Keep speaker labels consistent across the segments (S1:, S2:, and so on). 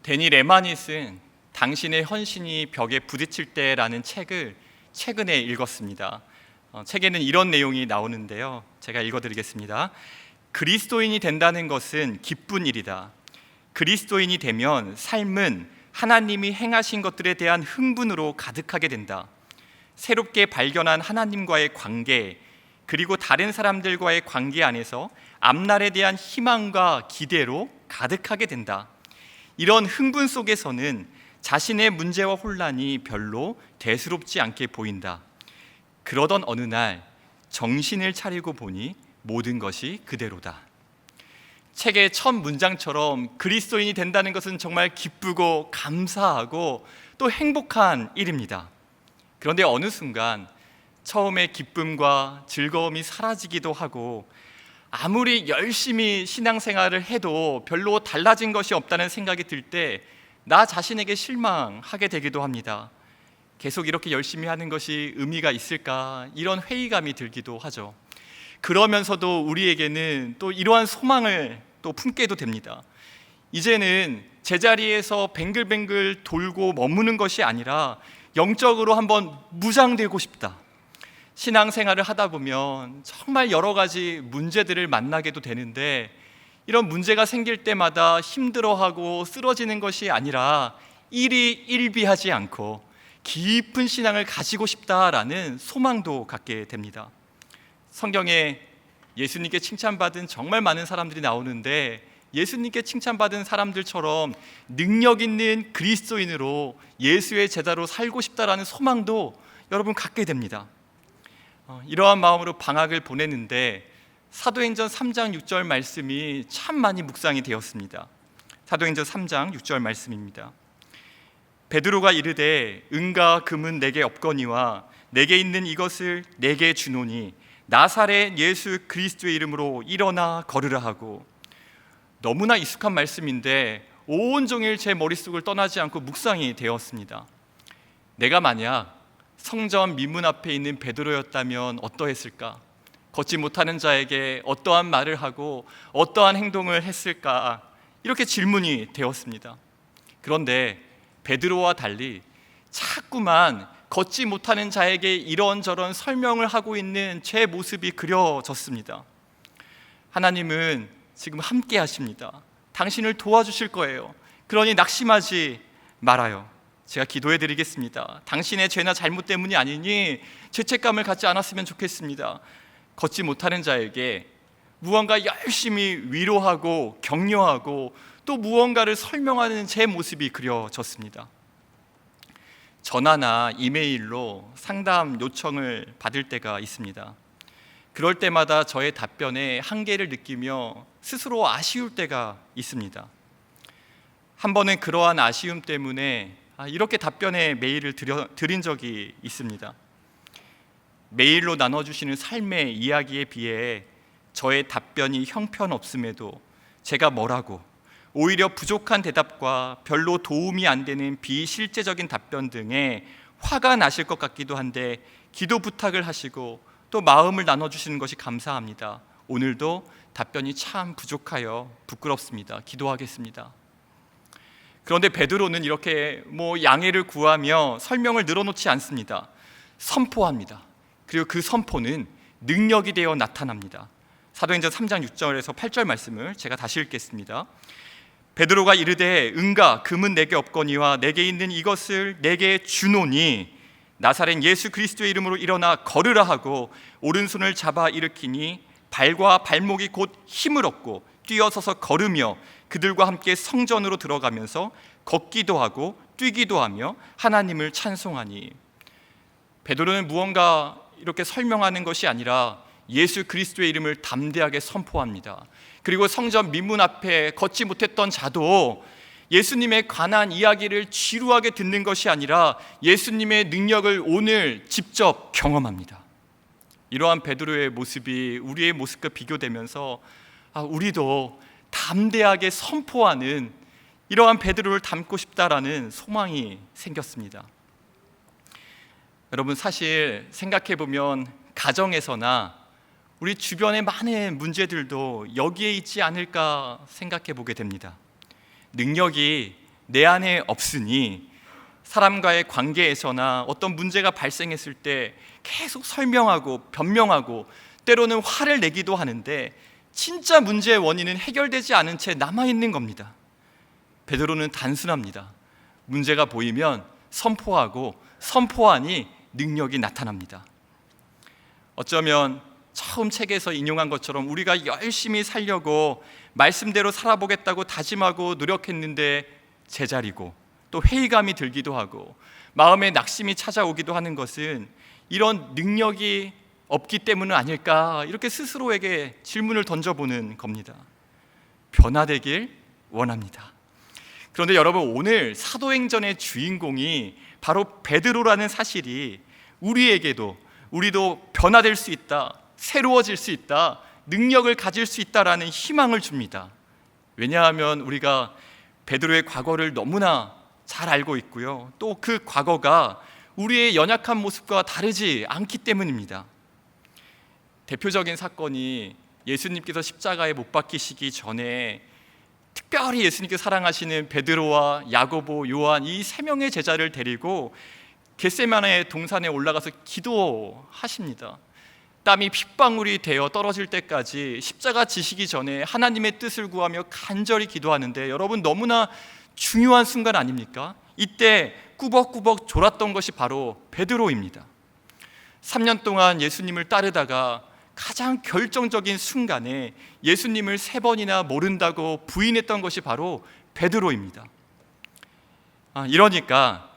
S1: 데니 레만이 쓴 당신의 헌신이 벽에 부딪힐 때라는 책을 최근에 읽었습니다. 책에는 이런 내용이 나오는데요, 제가 읽어드리겠습니다. 그리스도인이 된다는 것은 기쁜 일이다. 그리스도인이 되면 삶은 하나님이 행하신 것들에 대한 흥분으로 가득하게 된다. 새롭게 발견한 하나님과의 관계, 그리고 다른 사람들과의 관계 안에서 앞날에 대한 희망과 기대로 가득하게 된다. 이런 흥분 속에서는 자신의 문제와 혼란이 별로 대수롭지 않게 보인다. 그러던 어느 날 정신을 차리고 보니 모든 것이 그대로다. 책의 첫 문장처럼 그리스도인이 된다는 것은 정말 기쁘고 감사하고 또 행복한 일입니다. 그런데 어느 순간 처음에 기쁨과 즐거움이 사라지기도 하고, 아무리 열심히 신앙생활을 해도 별로 달라진 것이 없다는 생각이 들 때 나 자신에게 실망하게 되기도 합니다. 계속 이렇게 열심히 하는 것이 의미가 있을까, 이런 회의감이 들기도 하죠. 그러면서도 우리에게는 또 이러한 소망을 또 품게도 됩니다. 이제는 제자리에서 뱅글뱅글 돌고 머무는 것이 아니라 영적으로 한번 무장되고 싶다. 신앙생활을 하다 보면 정말 여러 가지 문제들을 만나게도 되는데, 이런 문제가 생길 때마다 힘들어하고 쓰러지는 것이 아니라 일희일비하지 않고 깊은 신앙을 가지고 싶다라는 소망도 갖게 됩니다. 성경에 예수님께 칭찬받은 정말 많은 사람들이 나오는데, 예수님께 칭찬받은 사람들처럼 능력 있는 그리스도인으로 예수의 제자로 살고 싶다라는 소망도 여러분 갖게 됩니다. 이러한 마음으로 방학을 보내는데 사도행전 3장 6절 말씀이 참 많이 묵상이 되었습니다. 사도행전 3장 6절 말씀입니다. 베드로가 이르되 은과 금은 내게 없거니와 내게 있는 이것을 내게 주노니 나사렛 예수 그리스도의 이름으로 일어나 걸으라 하고. 너무나 익숙한 말씀인데 온종일 제 머릿속을 떠나지 않고 묵상이 되었습니다. 내가 만약 성전 미문 앞에 있는 베드로였다면 어떠했을까? 걷지 못하는 자에게 어떠한 말을 하고 어떠한 행동을 했을까? 이렇게 질문이 되었습니다. 그런데 베드로와 달리 자꾸만 걷지 못하는 자에게 이런저런 설명을 하고 있는 제 모습이 그려졌습니다. 하나님은 지금 함께 하십니다. 당신을 도와주실 거예요. 그러니 낙심하지 말아요. 제가 기도해 드리겠습니다. 당신의 죄나 잘못 때문이 아니니 죄책감을 갖지 않았으면 좋겠습니다. 걷지 못하는 자에게 무언가 열심히 위로하고 격려하고 또 무언가를 설명하는 제 모습이 그려졌습니다. 전화나 이메일로 상담 요청을 받을 때가 있습니다. 그럴 때마다 저의 답변에 한계를 느끼며 스스로 아쉬울 때가 있습니다. 한 번은 그러한 아쉬움 때문에 이렇게 답변의 메일을 드린 적이 있습니다. 메일로 나눠주시는 삶의 이야기에 비해 저의 답변이 형편없음에도 제가 뭐라고, 오히려 부족한 대답과 별로 도움이 안 되는 비실제적인 답변 등에 화가 나실 것 같기도 한데 기도 부탁을 하시고 또 마음을 나눠주시는 것이 감사합니다. 오늘도 답변이 참 부족하여 부끄럽습니다. 기도하겠습니다. 그런데 베드로는 이렇게 양해를 구하며 설명을 늘어놓지 않습니다. 선포합니다. 그리고 그 선포는 능력이 되어 나타납니다. 사도행전 3장 6절에서 8절 말씀을 제가 다시 읽겠습니다. 베드로가 이르되 은과 금은 내게 없거니와 내게 있는 이것을 내게 주노니 나사렛 예수 그리스도의 이름으로 일어나 걸으라 하고 오른손을 잡아 일으키니 발과 발목이 곧 힘을 얻고 뛰어서서 걸으며 그들과 함께 성전으로 들어가면서 걷기도 하고 뛰기도 하며 하나님을 찬송하니. 베드로는 무언가 이렇게 설명하는 것이 아니라 예수 그리스도의 이름을 담대하게 선포합니다. 그리고 성전 민문 앞에 걷지 못했던 자도 예수님에 관한 이야기를 지루하게 듣는 것이 아니라 예수님의 능력을 오늘 직접 경험합니다. 이러한 베드로의 모습이 우리의 모습과 비교되면서 우리도 담대하게 선포하는 이러한 베드로를 닮고 싶다라는 소망이 생겼습니다. 여러분, 사실 생각해보면 가정에서나 우리 주변의 많은 문제들도 여기에 있지 않을까 생각해 보게 됩니다. 능력이 내 안에 없으니 사람과의 관계에서나 어떤 문제가 발생했을 때 계속 설명하고 변명하고 때로는 화를 내기도 하는데 진짜 문제의 원인은 해결되지 않은 채 남아있는 겁니다. 베드로는 단순합니다. 문제가 보이면 선포하고 선포하니 능력이 나타납니다. 어쩌면 처음 책에서 인용한 것처럼 우리가 열심히 살려고 말씀대로 살아보겠다고 다짐하고 노력했는데 제자리고 또 회의감이 들기도 하고 마음에 낙심이 찾아오기도 하는 것은 이런 능력이 없기 때문은 아닐까, 이렇게 스스로에게 질문을 던져보는 겁니다. 변화되길 원합니다. 그런데 여러분, 오늘 사도행전의 주인공이 바로 베드로라는 사실이 우리도 변화될 수 있다, 새로워질 수 있다, 능력을 가질 수 있다라는 희망을 줍니다. 왜냐하면 우리가 베드로의 과거를 너무나 잘 알고 있고요, 또 그 과거가 우리의 연약한 모습과 다르지 않기 때문입니다. 대표적인 사건이 예수님께서 십자가에 못 박히시기 전에 특별히 예수님께서 사랑하시는 베드로와 야고보, 요한 이 세 명의 제자를 데리고 겟세마네 동산에 올라가서 기도하십니다. 땀이 핏방울이 되어 떨어질 때까지 십자가 지시기 전에 하나님의 뜻을 구하며 간절히 기도하는데, 여러분, 너무나 중요한 순간 아닙니까? 이때 꾸벅꾸벅 졸았던 것이 바로 베드로입니다. 3년 동안 예수님을 따르다가 가장 결정적인 순간에 예수님을 3번이나 모른다고 부인했던 것이 바로 베드로입니다. 이러니까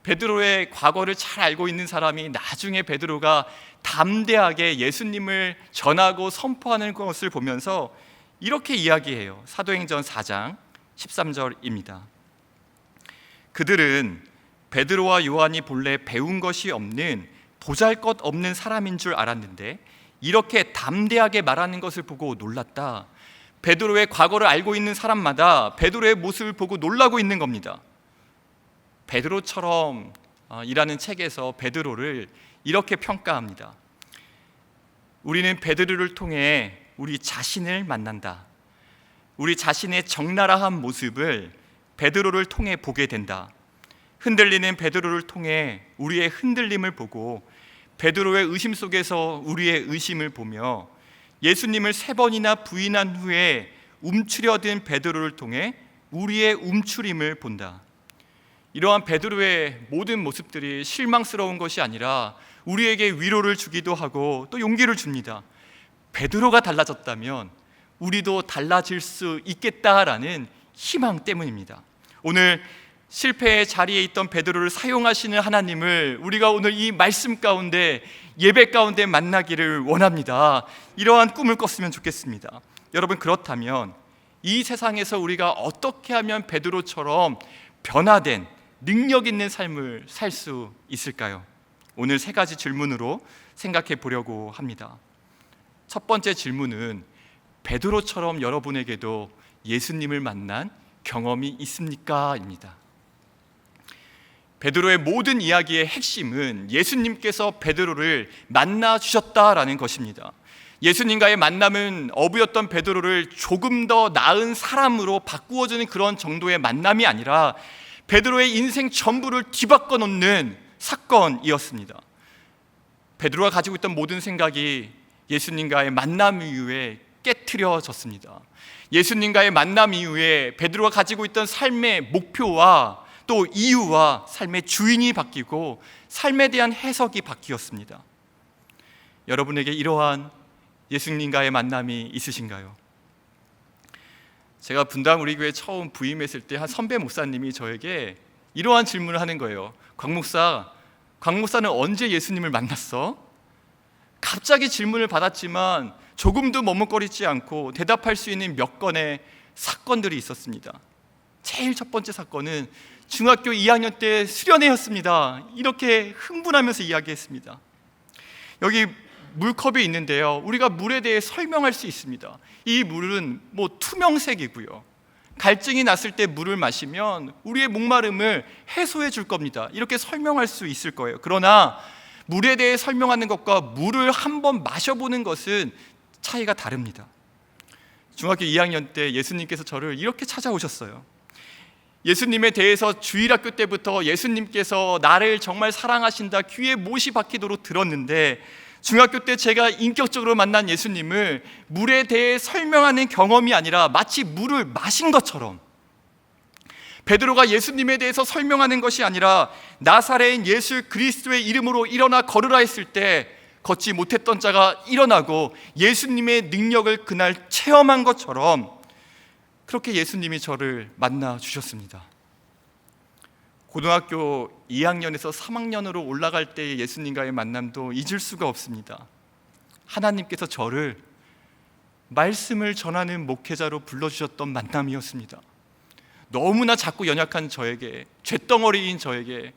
S1: 베드로의 과거를 잘 알고 있는 사람이 나중에 베드로가 담대하게 예수님을 전하고 선포하는 것을 보면서 이렇게 이야기해요. 사도행전 4장 13절입니다. 그들은 베드로와 요한이 본래 배운 것이 없는 보잘것없는 사람인 줄 알았는데 이렇게 담대하게 말하는 것을 보고 놀랐다. 베드로의 과거를 알고 있는 사람마다 베드로의 모습을 보고 놀라고 있는 겁니다. 베드로처럼 이라는 책에서 베드로를 이렇게 평가합니다. 우리는 베드로를 통해 우리 자신을 만난다. 우리 자신의 적나라한 모습을 베드로를 통해 보게 된다. 흔들리는 베드로를 통해 우리의 흔들림을 보고 베드로의 의심 속에서 우리의 의심을 보며 예수님을 3번이나 부인한 후에 움츠려든 베드로를 통해 우리의 움츠림을 본다. 이러한 베드로의 모든 모습들이 실망스러운 것이 아니라 우리에게 위로를 주기도 하고 또 용기를 줍니다. 베드로가 달라졌다면 우리도 달라질 수 있겠다라는 희망 때문입니다. 오늘 실패의 자리에 있던 베드로를 사용하시는 하나님을 우리가 오늘 이 말씀 가운데, 예배 가운데 만나기를 원합니다. 이러한 꿈을 꿨으면 좋겠습니다. 여러분, 그렇다면 이 세상에서 우리가 어떻게 하면 베드로처럼 변화된 능력 있는 삶을 살 수 있을까요? 오늘 3가지 질문으로 생각해 보려고 합니다. 첫 번째 질문은 베드로처럼 여러분에게도 예수님을 만난 경험이 있습니까? 입니다. 베드로의 모든 이야기의 핵심은 예수님께서 베드로를 만나 주셨다라는 것입니다. 예수님과의 만남은 어부였던 베드로를 조금 더 나은 사람으로 바꾸어주는 그런 정도의 만남이 아니라 베드로의 인생 전부를 뒤바꿔 놓는 사건이었습니다. 베드로가 가지고 있던 모든 생각이 예수님과의 만남 이후에 깨트려졌습니다. 예수님과의 만남 이후에 베드로가 가지고 있던 삶의 목표와 또 이유와 삶의 주인이 바뀌고 삶에 대한 해석이 바뀌었습니다. 여러분에게 이러한 예수님과의 만남이 있으신가요? 제가 분당 우리 교회 처음 부임했을 때 한 선배 목사님이 저에게 이러한 질문을 하는 거예요. 곽 목사는 언제 예수님을 만났어? 갑자기 질문을 받았지만 조금도 머뭇거리지 않고 대답할 수 있는 몇 건의 사건들이 있었습니다. 제일 첫 번째 사건은 중학교 2학년 때 수련회였습니다. 이렇게 흥분하면서 이야기했습니다. 여기 물컵이 있는데요, 우리가 물에 대해 설명할 수 있습니다. 이 물은 투명색이고요, 갈증이 났을 때 물을 마시면 우리의 목마름을 해소해 줄 겁니다. 이렇게 설명할 수 있을 거예요. 그러나 물에 대해 설명하는 것과 물을 한번 마셔보는 것은 차이가 다릅니다. 중학교 2학년 때 예수님께서 저를 이렇게 찾아오셨어요. 예수님에 대해서 주일학교 때부터 예수님께서 나를 정말 사랑하신다 귀에 못이 박히도록 들었는데, 중학교 때 제가 인격적으로 만난 예수님을 물에 대해 설명하는 경험이 아니라 마치 물을 마신 것처럼, 베드로가 예수님에 대해서 설명하는 것이 아니라 나사렛인 예수 그리스도의 이름으로 일어나 걸으라 했을 때 걷지 못했던 자가 일어나고 예수님의 능력을 그날 체험한 것처럼 그렇게 예수님이 저를 만나 주셨습니다. 고등학교 2학년에서 3학년으로 올라갈 때의 예수님과의 만남도 잊을 수가 없습니다. 하나님께서 저를 말씀을 전하는 목회자로 불러주셨던 만남이었습니다. 너무나 작고 연약한 저에게, 쇳덩어리인 저에게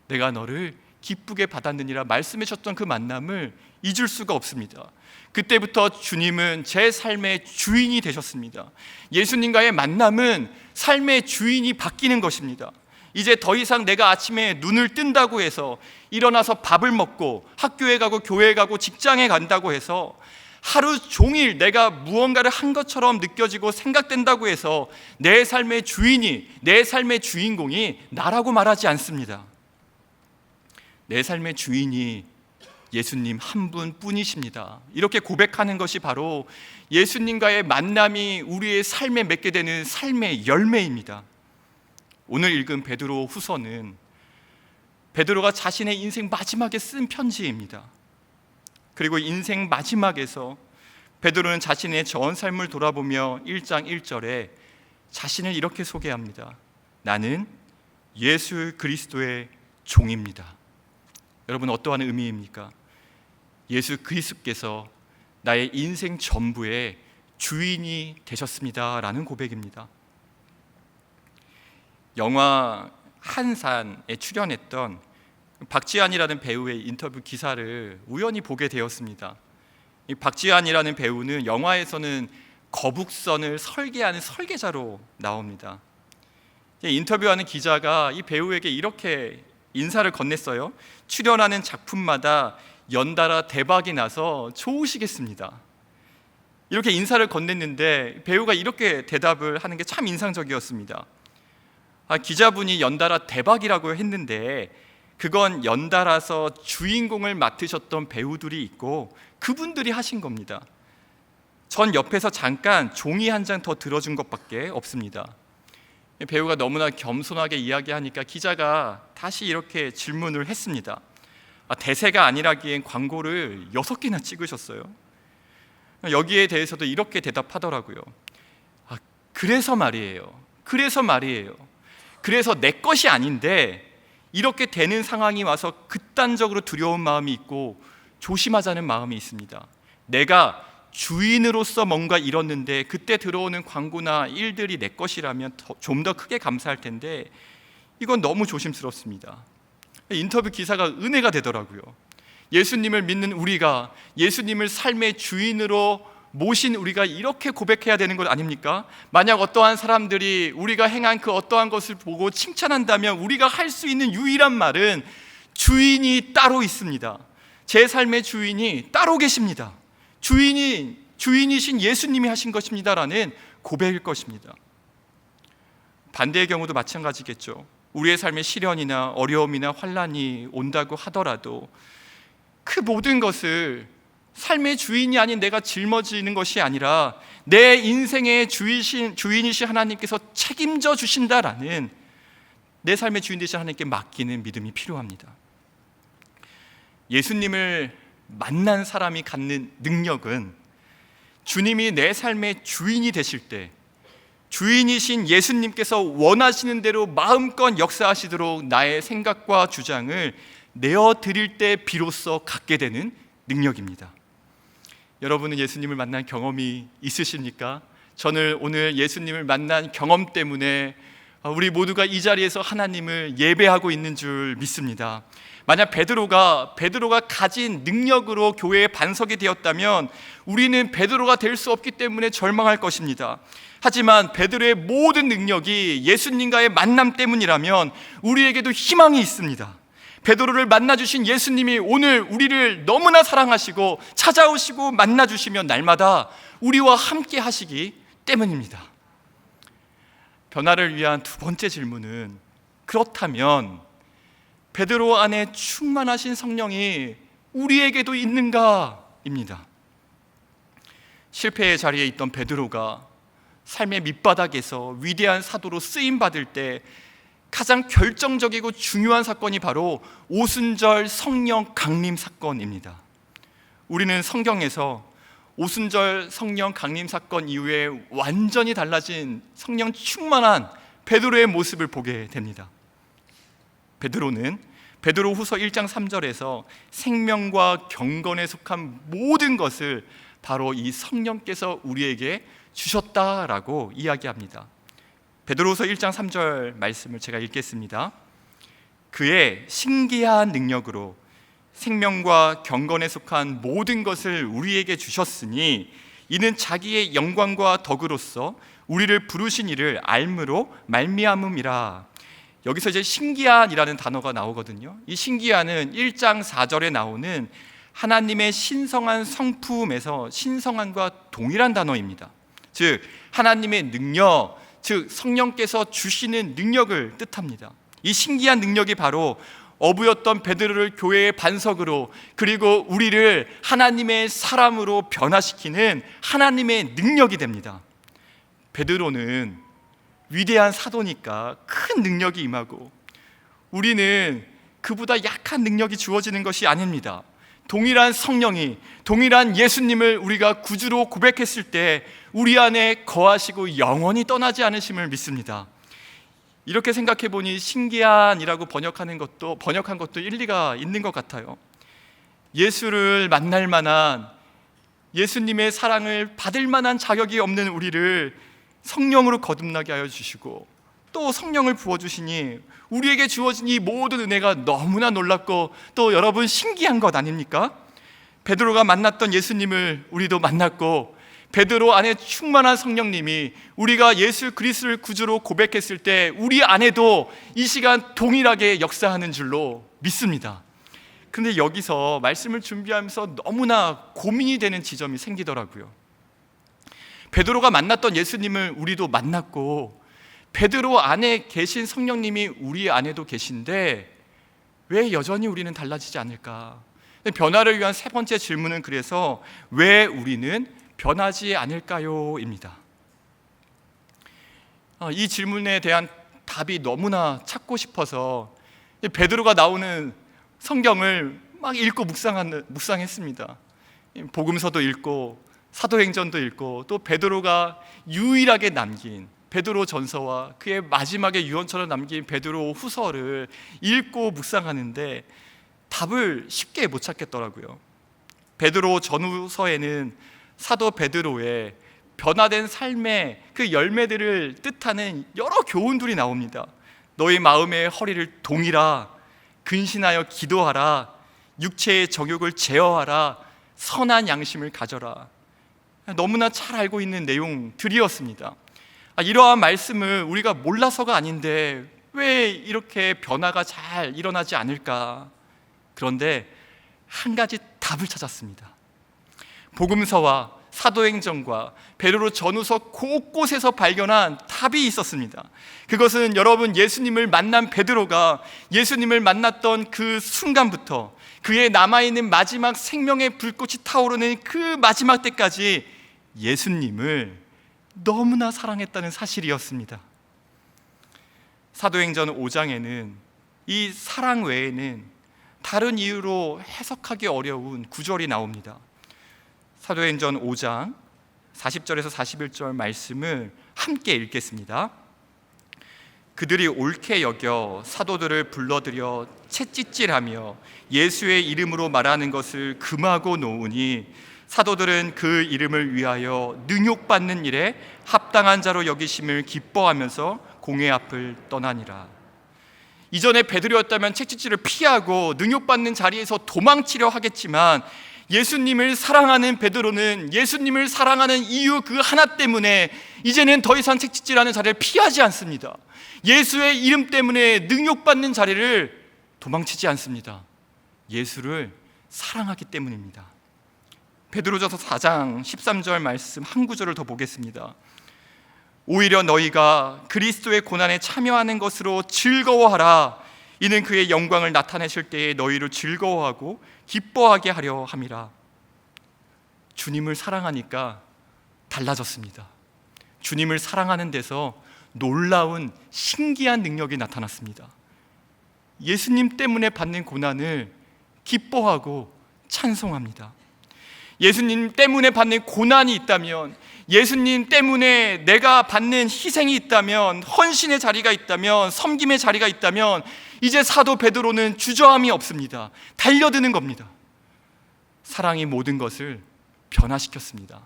S1: 내가 너를 기쁘게 받았느니라 말씀해 주셨던 그 만남을 잊을 수가 없습니다. 그때부터 주님은 제 삶의 주인이 되셨습니다. 예수님과의 만남은 삶의 주인이 바뀌는 것입니다. 이제 더 이상 내가 아침에 눈을 뜬다고 해서, 일어나서 밥을 먹고 학교에 가고 교회에 가고 직장에 간다고 해서 하루 종일 내가 무언가를 한 것처럼 느껴지고 생각된다고 해서 내 삶의 주인이, 내 삶의 주인공이 나라고 말하지 않습니다. 내 삶의 주인이 예수님 한 분뿐이십니다. 이렇게 고백하는 것이 바로 예수님과의 만남이 우리의 삶에 맺게 되는 삶의 열매입니다. 오늘 읽은 베드로 후서는 베드로가 자신의 인생 마지막에 쓴 편지입니다. 그리고 인생 마지막에서 베드로는 자신의 전 삶을 돌아보며 1장 1절에 자신을 이렇게 소개합니다. 나는 예수 그리스도의 종입니다. 여러분, 어떠한 의미입니까? 예수 그리스도께서 나의 인생 전부의 주인이 되셨습니다 라는 고백입니다. 영화 한산에 출연했던 박지한이라는 배우의 인터뷰 기사를 우연히 보게 되었습니다. 이 박지한이라는 배우는 영화에서는 거북선을 설계하는 설계자로 나옵니다. 인터뷰하는 기자가 이 배우에게 이렇게 인사를 건넸어요. 출연하는 작품마다 연달아 대박이 나서 좋으시겠습니다. 이렇게 인사를 건넸는데 배우가 이렇게 대답을 하는 게 참 인상적이었습니다. 기자분이 연달아 대박이라고 했는데 그건 연달아서 주인공을 맡으셨던 배우들이 있고 그분들이 하신 겁니다. 전 옆에서 잠깐 종이 한 장 더 들어준 것밖에 없습니다. 배우가 너무나 겸손하게 이야기하니까 기자가 다시 이렇게 질문을 했습니다. 대세가 아니라기엔 광고를 6개나 찍으셨어요. 여기에 대해서도 이렇게 대답하더라고요. 그래서 말이에요. 그래서 내 것이 아닌데 이렇게 되는 상황이 와서 극단적으로 두려운 마음이 있고 조심하자는 마음이 있습니다. 내가 주인으로서 뭔가 잃었는데 그때 들어오는 광고나 일들이 내 것이라면 좀 더 크게 감사할 텐데 이건 너무 조심스럽습니다. 인터뷰 기사가 은혜가 되더라고요. 예수님을 믿는 우리가, 예수님을 삶의 주인으로 모신 우리가 이렇게 고백해야 되는 것 아닙니까? 만약 어떠한 사람들이 우리가 행한 그 어떠한 것을 보고 칭찬한다면 우리가 할 수 있는 유일한 말은 주인이 따로 있습니다. 제 삶의 주인이 따로 계십니다. 주인이신 예수님이 하신 것입니다라는 고백일 것입니다. 반대의 경우도 마찬가지겠죠. 우리의 삶에 시련이나 어려움이나 환난이 온다고 하더라도 그 모든 것을 삶의 주인이 아닌 내가 짊어지는 것이 아니라 내 인생의 주인이신 하나님께서 책임져 주신다라는, 내 삶의 주인 되신 하나님께 맡기는 믿음이 필요합니다. 예수님을 만난 사람이 갖는 능력은 주님이 내 삶의 주인이 되실 때 주인이신 예수님께서 원하시는 대로 마음껏 역사하시도록 나의 생각과 주장을 내어드릴 때 비로소 갖게 되는 능력입니다. 여러분은 예수님을 만난 경험이 있으십니까? 저는 오늘 예수님을 만난 경험 때문에 우리 모두가 이 자리에서 하나님을 예배하고 있는 줄 믿습니다. 만약 베드로가 가진 능력으로 교회에 반석이 되었다면 우리는 베드로가 될 수 없기 때문에 절망할 것입니다. 하지만 베드로의 모든 능력이 예수님과의 만남 때문이라면 우리에게도 희망이 있습니다. 베드로를 만나주신 예수님이 오늘 우리를 너무나 사랑하시고 찾아오시고 만나주시며 날마다 우리와 함께 하시기 때문입니다. 변화를 위한 두 번째 질문은, 그렇다면 베드로 안에 충만하신 성령이 우리에게도 있는가입니다. 실패의 자리에 있던 베드로가 삶의 밑바닥에서 위대한 사도로 쓰임 받을 때 가장 결정적이고 중요한 사건이 바로 오순절 성령 강림 사건입니다. 우리는 성경에서 오순절 성령 강림 사건 이후에 완전히 달라진 성령 충만한 베드로의 모습을 보게 됩니다. 베드로는 베드로후서 1장 3절에서 생명과 경건에 속한 모든 것을 바로 이 성령께서 우리에게 주셨다라고 이야기합니다. 베드로후서 1장 3절 말씀을 제가 읽겠습니다. 그의 신기한 능력으로 생명과 경건에 속한 모든 것을 우리에게 주셨으니 이는 자기의 영광과 덕으로서 우리를 부르신 이를 알므로 말미암음이라. 여기서 이제 신기한이라는 단어가 나오거든요. 이 신기한은 1장 4절에 나오는 하나님의 신성한 성품에서 신성한과 동일한 단어입니다. 즉 하나님의 능력, 즉 성령께서 주시는 능력을 뜻합니다. 이 신기한 능력이 바로 어부였던 베드로를 교회의 반석으로, 그리고 우리를 하나님의 사람으로 변화시키는 하나님의 능력이 됩니다. 베드로는 위대한 사도니까 큰 능력이 임하고, 우리는 그보다 약한 능력이 주어지는 것이 아닙니다. 동일한 성령이, 동일한 예수님을 우리가 구주로 고백했을 때 우리 안에 거하시고 영원히 떠나지 않으심을 믿습니다. 이렇게 생각해 보니 신기한이라고 번역한 것도 일리가 있는 것 같아요. 예수를 만날 만한, 예수님의 사랑을 받을 만한 자격이 없는 우리를 성령으로 거듭나게 하여 주시고, 또 성령을 부어주시니 우리에게 주어진 이 모든 은혜가 너무나 놀랍고 또 여러분 신기한 것 아닙니까? 베드로가 만났던 예수님을 우리도 만났고, 베드로 안에 충만한 성령님이 우리가 예수 그리스도를 구주로 고백했을 때 우리 안에도 이 시간 동일하게 역사하는 줄로 믿습니다. 그런데 여기서 말씀을 준비하면서 너무나 고민이 되는 지점이 생기더라고요. 베드로가 만났던 예수님을 우리도 만났고, 베드로 안에 계신 성령님이 우리 안에도 계신데 왜 여전히 우리는 달라지지 않을까? 변화를 위한 세 번째 질문은 그래서 왜 우리는 변하지 않을까요? 입니다. 이 질문에 대한 답이 너무나 찾고 싶어서 베드로가 나오는 성경을 막 읽고 묵상했습니다. 복음서도 읽고 사도행전도 읽고, 또 베드로가 유일하게 남긴 베드로 전서와 그의 마지막에 유언처럼 남긴 베드로 후서를 읽고 묵상하는데 답을 쉽게 못 찾겠더라고요. 베드로 전후서에는 사도 베드로의 변화된 삶의 그 열매들을 뜻하는 여러 교훈들이 나옵니다. 너희 마음의 허리를 동이라, 근신하여 기도하라, 육체의 정욕을 제어하라, 선한 양심을 가져라. 너무나 잘 알고 있는 내용들이었습니다. 이러한 말씀을 우리가 몰라서가 아닌데 왜 이렇게 변화가 잘 일어나지 않을까? 그런데 한 가지 답을 찾았습니다. 복음서와 사도행전과 베드로 전후서 곳곳에서 발견한 답이 있었습니다. 그것은 여러분, 예수님을 만난 베드로가 예수님을 만났던 그 순간부터 그의 남아있는 마지막 생명의 불꽃이 타오르는 그 마지막 때까지 예수님을 너무나 사랑했다는 사실이었습니다. 사도행전 5장에는 이 사랑 외에는 다른 이유로 해석하기 어려운 구절이 나옵니다. 사도행전 5장 40절에서 41절 말씀을 함께 읽겠습니다. 그들이 옳게 여겨 사도들을 불러들여 채찍질하며 예수의 이름으로 말하는 것을 금하고 놓으니 사도들은 그 이름을 위하여 능욕받는 일에 합당한 자로 여기심을 기뻐하면서 공회 앞을 떠나니라. 이전에 베드로였다면 채찍질을 피하고 능욕받는 자리에서 도망치려 하겠지만, 예수님을 사랑하는 베드로는 예수님을 사랑하는 이유 그 하나 때문에 이제는 더 이상 채찍질하는 자리를 피하지 않습니다. 예수의 이름 때문에 능욕받는 자리를 도망치지 않습니다. 예수를 사랑하기 때문입니다. 베드로전서 4장 13절 말씀 한 구절을 더 보겠습니다. 오히려 너희가 그리스도의 고난에 참여하는 것으로 즐거워하라. 이는 그의 영광을 나타내실 때에 너희를 즐거워하고 기뻐하게 하려 함이라. 주님을 사랑하니까 달라졌습니다. 주님을 사랑하는 데서 놀라운 신기한 능력이 나타났습니다. 예수님 때문에 받는 고난을 기뻐하고 찬송합니다. 예수님 때문에 받는 고난이 있다면, 예수님 때문에 내가 받는 희생이 있다면, 헌신의 자리가 있다면, 섬김의 자리가 있다면, 이제 사도 베드로는 주저함이 없습니다. 달려드는 겁니다. 사랑이 모든 것을 변화시켰습니다.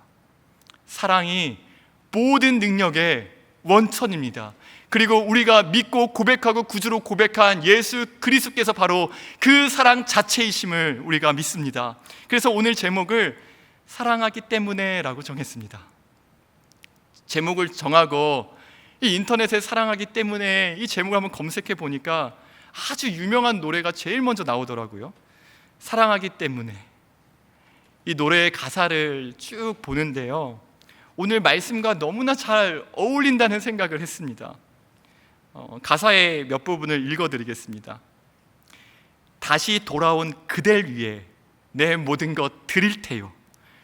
S1: 사랑이 모든 능력의 원천입니다. 그리고 우리가 믿고 고백하고 구주로 고백한 예수 그리스도께서 바로 그 사랑 자체이심을 우리가 믿습니다. 그래서 오늘 제목을 사랑하기 때문에 라고 정했습니다. 제목을 정하고 이 인터넷에 사랑하기 때문에 이 제목을 한번 검색해 보니까 아주 유명한 노래가 제일 먼저 나오더라고요. 사랑하기 때문에. 이 노래의 가사를 쭉 보는데요, 오늘 말씀과 너무나 잘 어울린다는 생각을 했습니다. 가사의 몇 부분을 읽어드리겠습니다. 다시 돌아온 그댈 위해 내 모든 것 드릴 테요.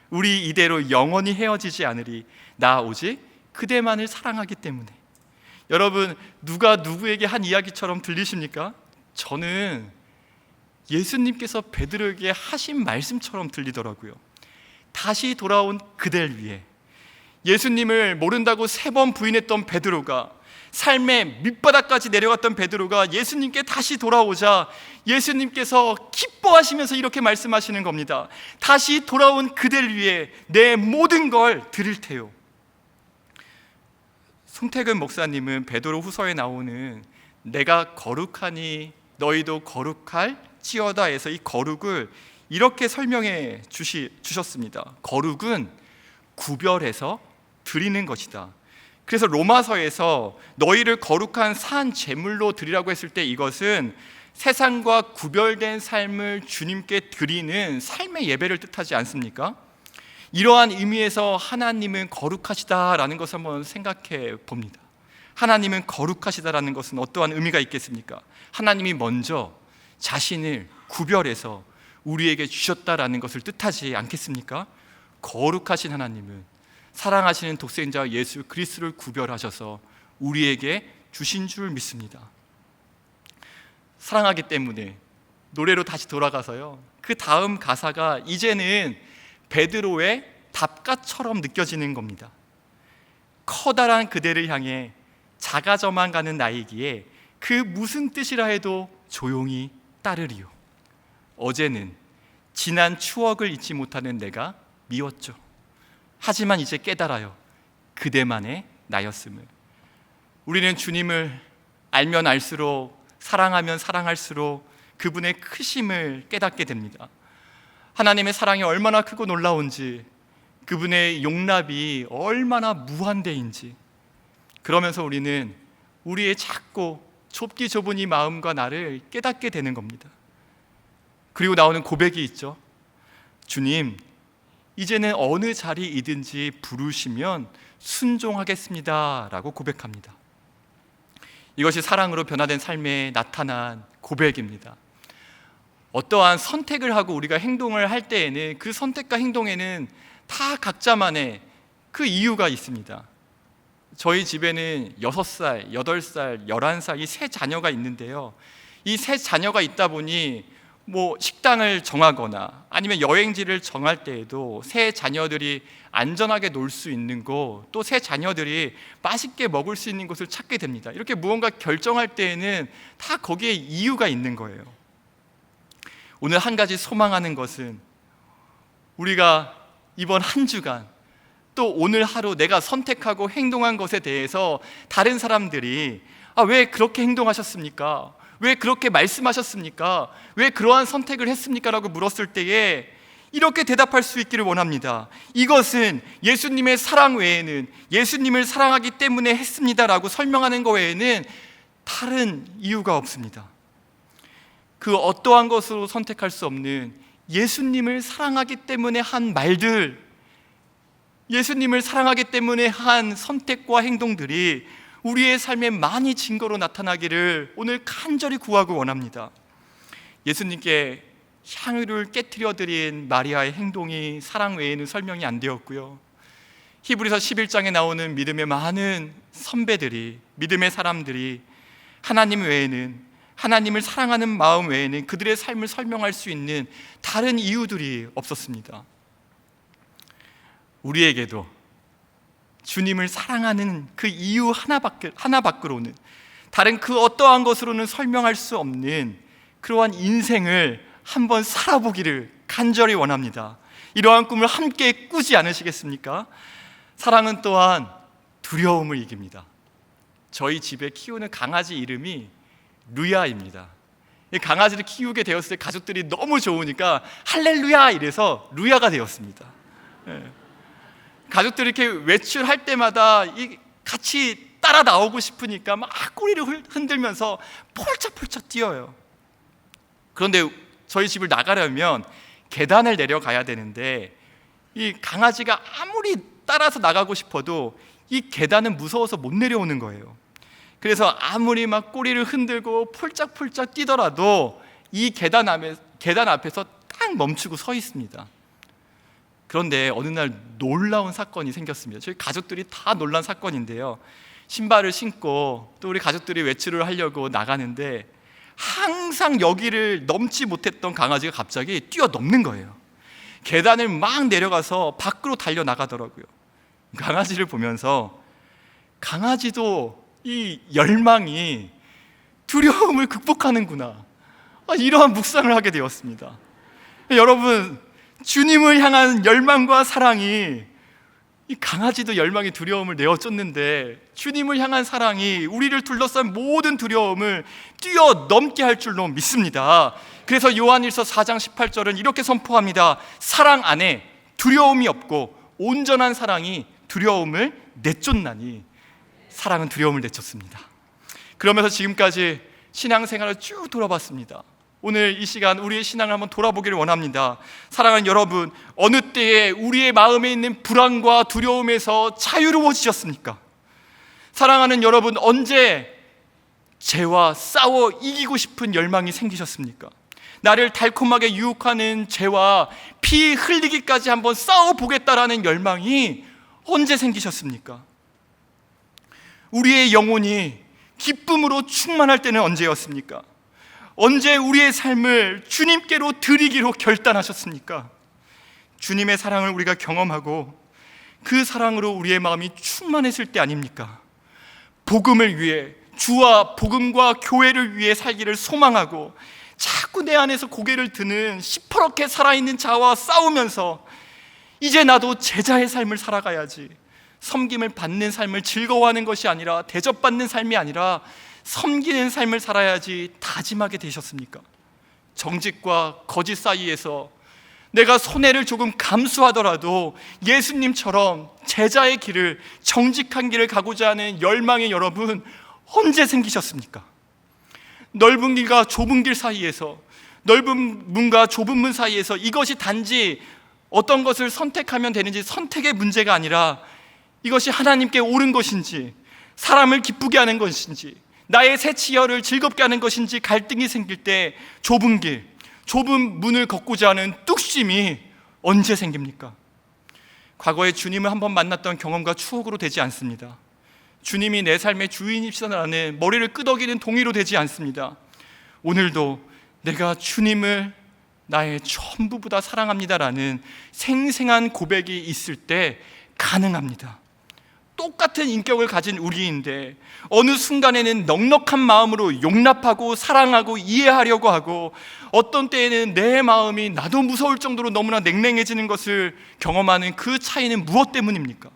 S1: 우리 이대로 영원히 헤어지지 않으리. 나 오직 그대만을 사랑하기 때문에. 여러분, 누가 누구에게 한 이야기처럼 들리십니까? 저는 예수님께서 베드로에게 하신 말씀처럼 들리더라고요. 다시 돌아온 그댈 위해. 예수님을 모른다고 3번 부인했던 베드로가, 삶의 밑바닥까지 내려갔던 베드로가 예수님께 다시 돌아오자 예수님께서 기뻐하시면서 이렇게 말씀하시는 겁니다. 다시 돌아온 그댈 위해 내 모든 걸 드릴 테요. 송태근 목사님은 베드로 후서에 나오는 내가 거룩하니 너희도 거룩할지어다에서 이 거룩을 이렇게 설명해 주셨습니다. 거룩은 구별해서 드리는 것이다. 그래서 로마서에서 너희를 거룩한 산 제물로 드리라고 했을 때 이것은 세상과 구별된 삶을 주님께 드리는 삶의 예배를 뜻하지 않습니까? 이러한 의미에서 하나님은 거룩하시다라는 것을 한번 생각해 봅니다. 하나님은 거룩하시다라는 것은 어떠한 의미가 있겠습니까? 하나님이 먼저 자신을 구별해서 우리에게 주셨다라는 것을 뜻하지 않겠습니까? 거룩하신 하나님은 사랑하시는 독생자 예수 그리스도를 구별하셔서 우리에게 주신 줄 믿습니다. 사랑하기 때문에 노래로 다시 돌아가서요, 그 다음 가사가 이제는 베드로의 답가처럼 느껴지는 겁니다. 커다란 그대를 향해 작아져만 가는 나이기에 그 무슨 뜻이라 해도 조용히 따르리요. 어제는 지난 추억을 잊지 못하는 내가 미웠죠. 하지만 이제 깨달아요. 그대만의 나였음을. 우리는 주님을 알면 알수록, 사랑하면 사랑할수록 그분의 크심을 깨닫게 됩니다. 하나님의 사랑이 얼마나 크고 놀라운지, 그분의 용납이 얼마나 무한대인지, 그러면서 우리는 우리의 작고 좁기 좁은 이 마음과 나를 깨닫게 되는 겁니다. 그리고 나오는 고백이 있죠. 주님, 이제는 어느 자리이든지 부르시면 순종하겠습니다 라고 고백합니다. 이것이 사랑으로 변화된 삶에 나타난 고백입니다. 어떠한 선택을 하고 우리가 행동을 할 때에는 그 선택과 행동에는 다 각자만의 그 이유가 있습니다. 저희 집에는 6살, 8살, 11살 이 세 자녀가 있는데요, 이 세 자녀가 있다 보니 식당을 정하거나 아니면 여행지를 정할 때에도 새 자녀들이 안전하게 놀 수 있는 곳, 또 새 자녀들이 맛있게 먹을 수 있는 곳을 찾게 됩니다. 이렇게 무언가 결정할 때에는 다 거기에 이유가 있는 거예요. 오늘 한 가지 소망하는 것은 우리가 이번 한 주간 또 오늘 하루 내가 선택하고 행동한 것에 대해서 다른 사람들이 왜 그렇게 행동하셨습니까? 왜 그렇게 말씀하셨습니까? 왜 그러한 선택을 했습니까? 라고 물었을 때에 이렇게 대답할 수 있기를 원합니다. 이것은 예수님의 사랑 외에는, 예수님을 사랑하기 때문에 했습니다 라고 설명하는 것 외에는 다른 이유가 없습니다. 그 어떠한 것으로 선택할 수 없는 예수님을 사랑하기 때문에 한 말들, 예수님을 사랑하기 때문에 한 선택과 행동들이 우리의 삶에 많이 증거로 나타나기를 오늘 간절히 구하고 원합니다. 예수님께 향유를 깨트려 드린 마리아의 행동이 사랑 외에는 설명이 안 되었고요, 히브리서 11장에 나오는 믿음의 많은 선배들이, 믿음의 사람들이 하나님 외에는, 하나님을 사랑하는 마음 외에는 그들의 삶을 설명할 수 있는 다른 이유들이 없었습니다. 우리에게도 주님을 사랑하는 그 이유 하나 밖으로는, 다른 그 어떠한 것으로는 설명할 수 없는 그러한 인생을 한번 살아보기를 간절히 원합니다. 이러한 꿈을 함께 꾸지 않으시겠습니까? 사랑은 또한 두려움을 이깁니다. 저희 집에 키우는 강아지 이름이 루야입니다. 이 강아지를 키우게 되었을 때 가족들이 너무 좋으니까 할렐루야 이래서 루야가 되었습니다. 가족들이 이렇게 외출할 때마다 같이 따라 나오고 싶으니까 막 꼬리를 흔들면서 폴짝폴짝 뛰어요. 그런데 저희 집을 나가려면 계단을 내려가야 되는데 이 강아지가 아무리 따라서 나가고 싶어도 이 계단은 무서워서 못 내려오는 거예요. 그래서 아무리 막 꼬리를 흔들고 폴짝폴짝 뛰더라도 이 계단 앞에서 딱 멈추고 서 있습니다. 그런데 어느 날 놀라운 사건이 생겼습니다. 저희 가족들이 다 놀란 사건인데요, 신발을 신고 또 우리 가족들이 외출을 하려고 나가는데 항상 여기를 넘지 못했던 강아지가 갑자기 뛰어넘는 거예요. 계단을 막 내려가서 밖으로 달려나가더라고요. 강아지를 보면서 강아지도 이 열망이 두려움을 극복하는구나, 이러한 묵상을 하게 되었습니다. 여러분, 주님을 향한 열망과 사랑이, 이 강아지도 열망이 두려움을 내어쫓는데 주님을 향한 사랑이 우리를 둘러싼 모든 두려움을 뛰어넘게 할 줄로 믿습니다. 그래서 요한일서 4장 18절은 이렇게 선포합니다. 사랑 안에 두려움이 없고 온전한 사랑이 두려움을 내쫓나니. 사랑은 두려움을 내쫓습니다. 그러면서 지금까지 신앙생활을 쭉 돌아봤습니다. 오늘 이 시간 우리의 신앙을 한번 돌아보기를 원합니다. 사랑하는 여러분, 어느 때에 우리의 마음에 있는 불안과 두려움에서 자유로워지셨습니까? 사랑하는 여러분, 언제 죄와 싸워 이기고 싶은 열망이 생기셨습니까? 나를 달콤하게 유혹하는 죄와 피 흘리기까지 한번 싸워보겠다라는 열망이 언제 생기셨습니까? 우리의 영혼이 기쁨으로 충만할 때는 언제였습니까? 언제 우리의 삶을 주님께로 드리기로 결단하셨습니까? 주님의 사랑을 우리가 경험하고 그 사랑으로 우리의 마음이 충만했을 때 아닙니까? 복음을 위해, 주와 복음과 교회를 위해 살기를 소망하고 자꾸 내 안에서 고개를 드는 시퍼렇게 살아있는 자와 싸우면서 이제 나도 제자의 삶을 살아가야지, 섬김을 받는 삶을 즐거워하는 것이 아니라, 대접받는 삶이 아니라 섬기는 삶을 살아야지 다짐하게 되셨습니까? 정직과 거짓 사이에서 내가 손해를 조금 감수하더라도 예수님처럼 제자의 길을, 정직한 길을 가고자 하는 열망의 여러분 언제 생기셨습니까? 넓은 길과 좁은 길 사이에서, 넓은 문과 좁은 문 사이에서 이것이 단지 어떤 것을 선택하면 되는지 선택의 문제가 아니라 이것이 하나님께 옳은 것인지, 사람을 기쁘게 하는 것인지, 나의 새 치열을 즐겁게 하는 것인지 갈등이 생길 때 좁은 길, 좁은 문을 걷고자 하는 뚝심이 언제 생깁니까? 과거에 주님을 한번 만났던 경험과 추억으로 되지 않습니다. 주님이 내 삶의 주인이시라는 머리를 끄덕이는 동의로 되지 않습니다. 오늘도 내가 주님을 나의 전부보다 사랑합니다라는 생생한 고백이 있을 때 가능합니다. 똑같은 인격을 가진 우리인데 어느 순간에는 넉넉한 마음으로 용납하고 사랑하고 이해하려고 하고, 어떤 때에는 내 마음이 나도 무서울 정도로 너무나 냉랭해지는 것을 경험하는 그 차이는 무엇 때문입니까?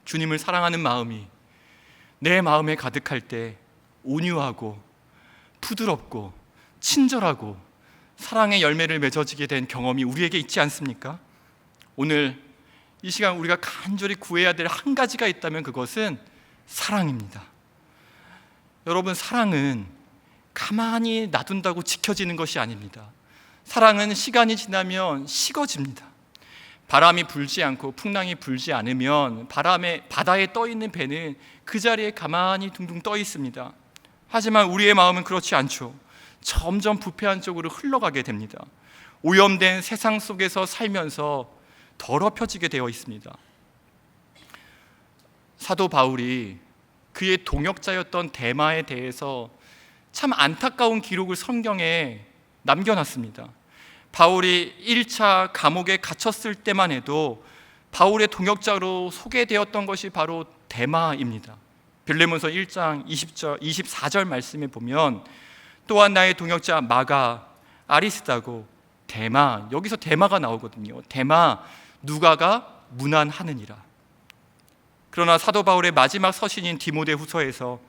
S1: 주님을 사랑하는 마음이 내 마음에 가득할 때 온유하고 부드럽고 친절하고 사랑의 열매를 맺어지게 된 경험이 우리에게 있지 않습니까? 오늘 이 시간 우리가 간절히 구해야 될 한 가지가 있다면 그것은 사랑입니다. 여러분, 사랑은 가만히 놔둔다고 지켜지는 것이 아닙니다. 사랑은 시간이 지나면 식어집니다. 바람이 불지 않고 풍랑이 불지 않으면 바다에 떠 있는 배는 그 자리에 가만히 둥둥 떠 있습니다. 하지만 우리의 마음은 그렇지 않죠. 점점 부패한 쪽으로 흘러가게 됩니다. 오염된 세상 속에서 살면서 더럽혀지게 되어 있습니다. 사도 바울이 그의 동역자였던 데마에 대해서 참 안타까운 기록을 성경에 남겨놨습니다. 바울이 1차 감옥에 갇혔을 때만 해도 바울의 동역자로 소개되었던 것이 바로 데마입니다. 빌레몬서 1장 20절, 24절 말씀에 보면 또한 나의 동역자 마가, 아리스다고, 데마, 여기서 데마가 나오거든요. 데마, 누가가 문안하느니라. 그러나 사도 바울의 마지막 서신인 디모데후서에서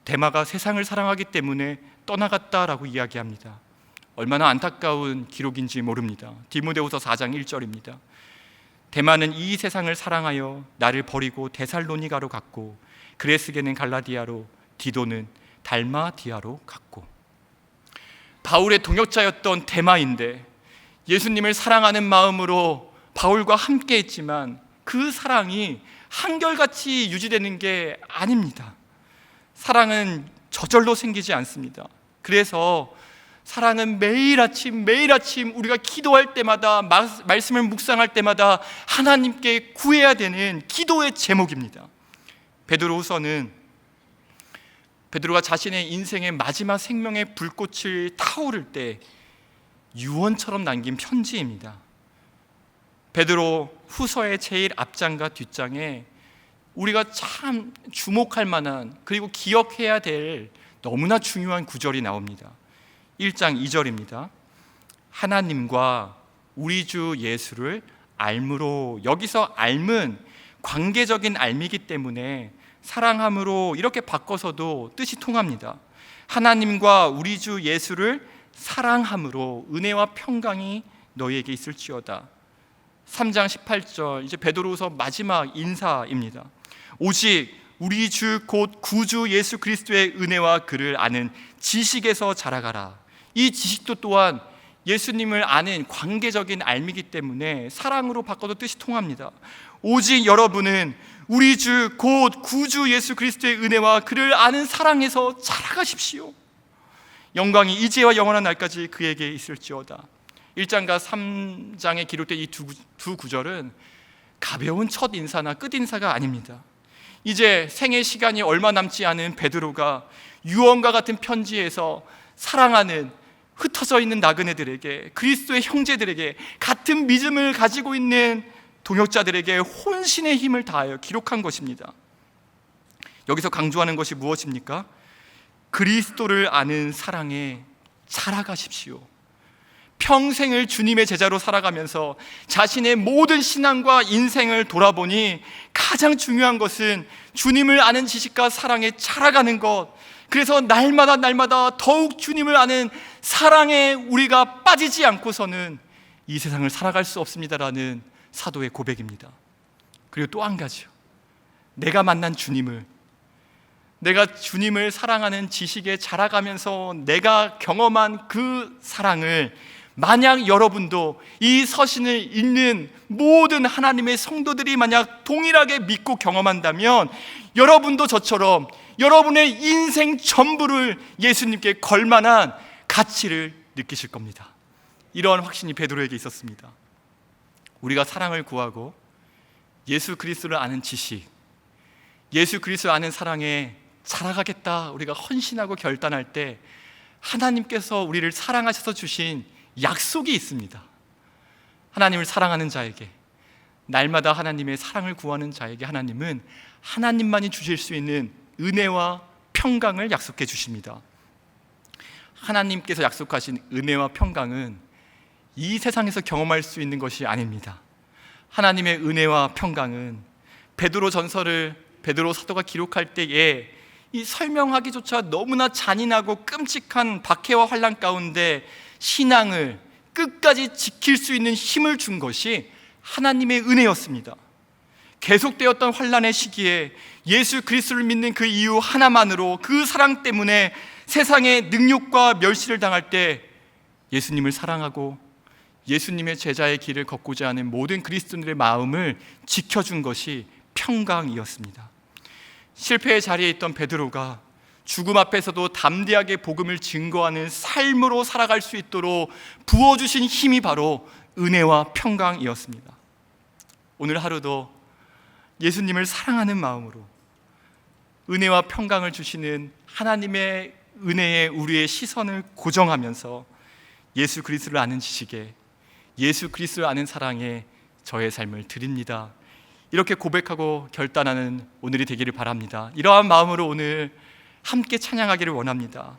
S1: 데마가 세상을 사랑하기 때문에 떠나갔다라고 이야기합니다. 얼마나 안타까운 기록인지 모릅니다. 디모데후서 4장 1절입니다. 데마는 이 세상을 사랑하여 나를 버리고 데살로니가로 갔고 그레스게는 갈라디아로, 디도는 달마디아로 갔고. 바울의 동역자였던 데마인데 예수님을 사랑하는 마음으로 바울과 함께 했지만 그 사랑이 한결같이 유지되는 게 아닙니다. 사랑은 저절로 생기지 않습니다. 그래서 사랑은 매일 아침 우리가 기도할 때마다, 말씀을 묵상할 때마다 하나님께 구해야 되는 기도의 제목입니다. 베드로후서는 베드로가 자신의 인생의 마지막 생명의 불꽃을 타오를 때 유언처럼 남긴 편지입니다. 베드로 후서의 제일 앞장과 뒷장에 우리가 참 주목할 만한, 그리고 기억해야 될 너무나 중요한 구절이 나옵니다. 1장 2절입니다. 하나님과 우리 주 예수를 알므로, 여기서 알은 관계적인 알미기 때문에 사랑함으로 이렇게 바꿔서도 뜻이 통합니다. 하나님과 우리 주 예수를 사랑함으로 은혜와 평강이 너희에게 있을지어다. 3장 18절, 이제 베드로후서 마지막 인사입니다. 오직 우리 주 곧 구주 예수 그리스도의 은혜와 그를 아는 지식에서 자라가라. 이 지식도 또한 예수님을 아는 관계적인 알미기 때문에 사랑으로 바꿔도 뜻이 통합니다. 오직 여러분은 우리 주 곧 구주 예수 그리스도의 은혜와 그를 아는 사랑에서 자라가십시오. 영광이 이제와 영원한 날까지 그에게 있을지어다. 1장과 3장에 기록된 이 두 구절은 가벼운 첫 인사나 끝 인사가 아닙니다. 이제 생애 시간이 얼마 남지 않은 베드로가 유언과 같은 편지에서 사랑하는 흩어져 있는 나그네들에게, 그리스도의 형제들에게, 같은 믿음을 가지고 있는 동역자들에게 혼신의 힘을 다하여 기록한 것입니다. 여기서 강조하는 것이 무엇입니까? 그리스도를 아는 사랑에 자라가십시오. 평생을 주님의 제자로 살아가면서 자신의 모든 신앙과 인생을 돌아보니 가장 중요한 것은 주님을 아는 지식과 사랑에 자라가는 것, 그래서 날마다 더욱 주님을 아는 사랑에 우리가 빠지지 않고서는 이 세상을 살아갈 수 없습니다라는 사도의 고백입니다. 그리고 또 한 가지요, 내가 만난 주님을, 내가 주님을 사랑하는 지식에 자라가면서 내가 경험한 그 사랑을 만약 여러분도 이 서신을 읽는 모든 하나님의 성도들이 만약 동일하게 믿고 경험한다면 여러분도 저처럼 여러분의 인생 전부를 예수님께 걸 만한 가치를 느끼실 겁니다. 이러한 확신이 베드로에게 있었습니다. 우리가 사랑을 구하고 예수 그리스도를 아는 지식, 예수 그리스도를 아는 사랑에 자라가겠다 우리가 헌신하고 결단할 때 하나님께서 우리를 사랑하셔서 주신 약속이 있습니다. 하나님을 사랑하는 자에게, 날마다 하나님의 사랑을 구하는 자에게 하나님은 하나님만이 주실 수 있는 은혜와 평강을 약속해 주십니다. 하나님께서 약속하신 은혜와 평강은 이 세상에서 경험할 수 있는 것이 아닙니다. 하나님의 은혜와 평강은 베드로 전서를 베드로 사도가 기록할 때에 이 설명하기조차 너무나 잔인하고 끔찍한 박해와 환난 가운데 신앙을 끝까지 지킬 수 있는 힘을 준 것이 하나님의 은혜였습니다. 계속되었던 환난의 시기에 예수 그리스도를 믿는 그 이유 하나만으로, 그 사랑 때문에 세상의 능욕과 멸시를 당할 때 예수님을 사랑하고 예수님의 제자의 길을 걷고자 하는 모든 그리스도인들의 마음을 지켜준 것이 평강이었습니다. 실패의 자리에 있던 베드로가 죽음 앞에서도 담대하게 복음을 증거하는 삶으로 살아갈 수 있도록 부어주신 힘이 바로 은혜와 평강이었습니다. 오늘 하루도 예수님을 사랑하는 마음으로 은혜와 평강을 주시는 하나님의 은혜에 우리의 시선을 고정하면서 예수 그리스도를 아는 지식에, 예수 그리스도를 아는 사랑에 저의 삶을 드립니다. 이렇게 고백하고 결단하는 오늘이 되기를 바랍니다. 이러한 마음으로 오늘 함께 찬양하기를 원합니다.